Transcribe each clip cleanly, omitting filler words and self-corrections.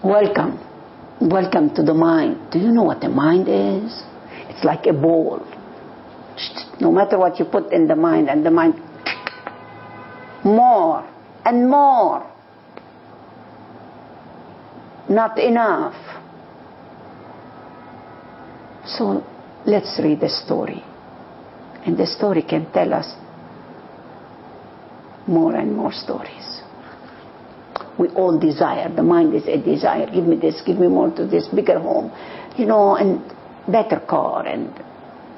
Welcome. Welcome to the mind. Do you know what the mind is? It's like a ball. No matter what you put in the mind, and the mind, more and more. Not enough. So let's read the story. And the story can tell us more and more stories. We all desire. The mind is a desire. Give me this, give me more to this, bigger home, and better car, and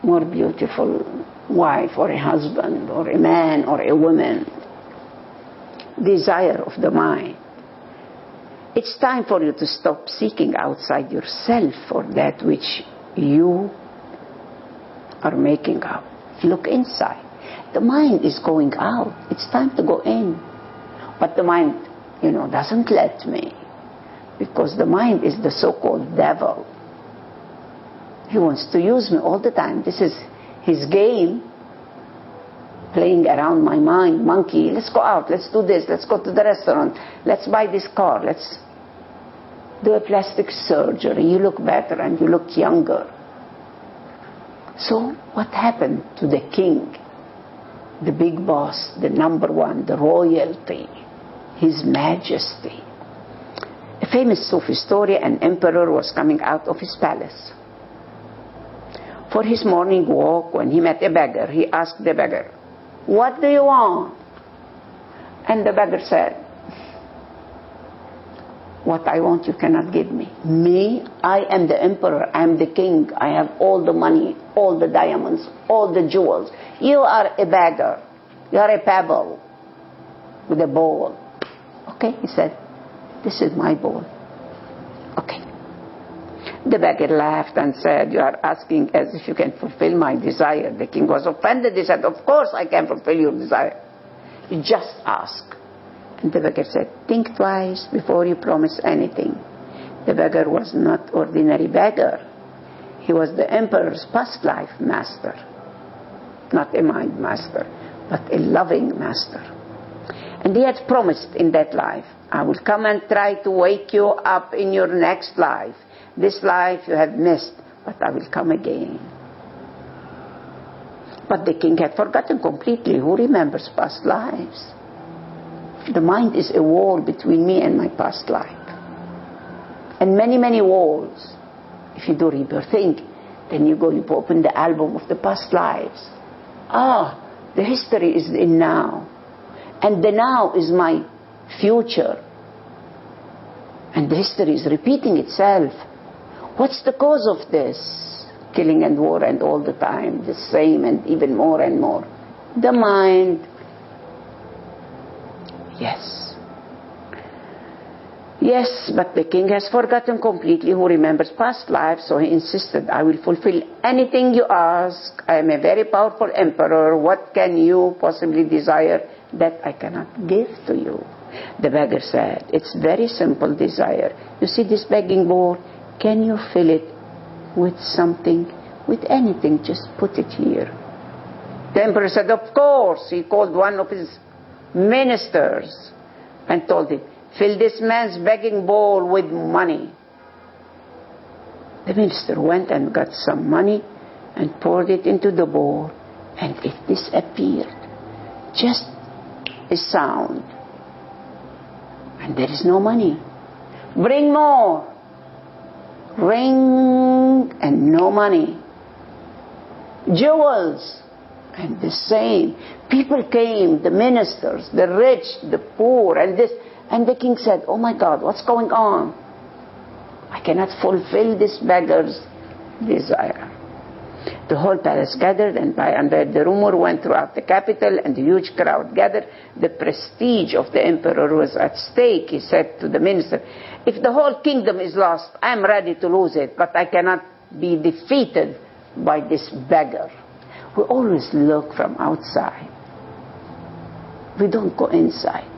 more beautiful wife or a husband or a man or a woman. Desire of the mind. It's time for you to stop seeking outside yourself for that which you are making up. Look inside. The mind is going out. It's time to go in. But the mind, doesn't let me. Because the mind is the so-called devil. He wants to use me all the time. This is his game. Playing around my mind. Monkey, let's go out. Let's do this. Let's go to the restaurant. Let's buy this car. Let's do a plastic surgery. You look better and you look younger. So what happened to the king? The big boss, the number one, the royalty, His Majesty. A famous Sufi story, an emperor was coming out of his palace. For his morning walk, when he met a beggar, he asked the beggar, "What do you want?" And the beggar said, "What I want you cannot give me. Me, I am the emperor, I am the king, I have all the money, all the diamonds, all the jewels. You are a beggar. You are a pebble with a ball." "Okay," he said, "this is my ball." Okay. The beggar laughed and said, "You are asking as if you can fulfill my desire." The king was offended. He said, "Of course I can fulfill your desire. You just ask." And the beggar said, "Think twice before you promise anything." The beggar was not ordinary beggar. He was the emperor's past life master. Not a mind master, but a loving master. And he had promised in that life, "I will come and try to wake you up in your next life. This life you have missed, but I will come again." But the king had forgotten completely. Who remembers past lives? The mind is a wall between me and my past life. And many, many walls. If you do rebirthing, then you open the album of the past lives. The history is in now. And the now is my future. And the history is repeating itself. What's the cause of this? Killing and war and all the time. The same and even more and more. The mind. Yes. Yes, but the king has forgotten completely who remembers past lives, so he insisted, "I will fulfill anything you ask. I am a very powerful emperor. What can you possibly desire that I cannot give to you?" The beggar said, "It's very simple desire. You see this begging bowl? Can you fill it with something, with anything? Just put it here." The emperor said, "Of course." He called one of his ministers and told him, "Fill this man's begging bowl with money." The minister went and got some money and poured it into the bowl, and it disappeared. Just a sound. And there is no money. "Bring more." Ring, and no money. Jewels, and the same. People came, the ministers, the rich, the poor, and this. And the king said, "Oh my God, what's going on? I cannot fulfill this beggar's desire." The whole palace gathered, and the rumor went throughout the capital, and the huge crowd gathered. The prestige of the emperor was at stake. He said to the minister, "If the whole kingdom is lost, I am ready to lose it, but I cannot be defeated by this beggar." We always look from outside. We don't go inside.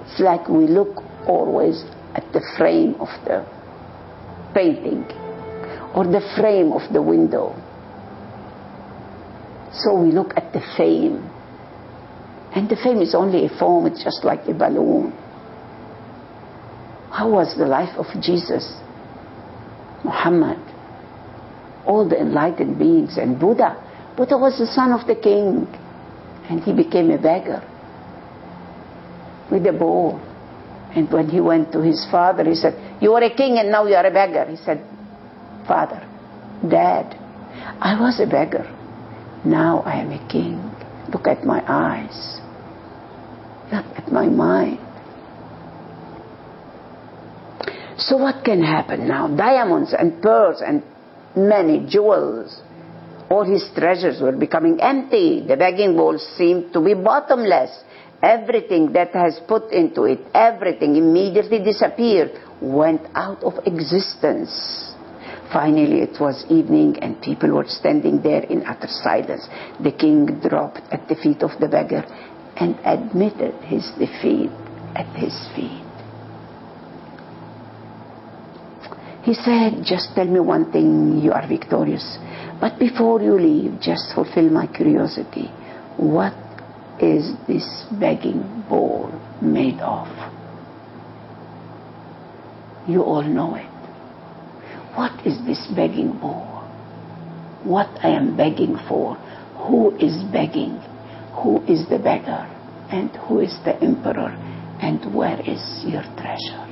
It's like we look always at the frame of the painting or the frame of the window. So we look at the fame. And the fame is only a foam, it's just like a balloon. How was the life of Jesus, Muhammad, all the enlightened beings, and Buddha? Buddha was the son of the king, and he became a beggar with a bowl. And when he went to his father, he said, "You are a king and now you are a beggar." He said, "Father, Dad, I was a beggar. Now I am a king. Look at my eyes. Look at my mind." So what can happen now? Diamonds and pearls and many jewels. All his treasures were becoming empty. The begging bowl seemed to be bottomless. Everything that has put into it, everything immediately disappeared, went out of existence. Finally, it was evening and people were standing there in utter silence. The king dropped at the feet of the beggar and admitted his defeat at his feet. He said, "Just tell me one thing, you are victorious. But before you leave, just fulfill my curiosity. What is this begging bowl made of?" You all know it. What is this begging bowl? What I am begging for? Who is begging? Who is the beggar? And who is the emperor? And where is your treasure?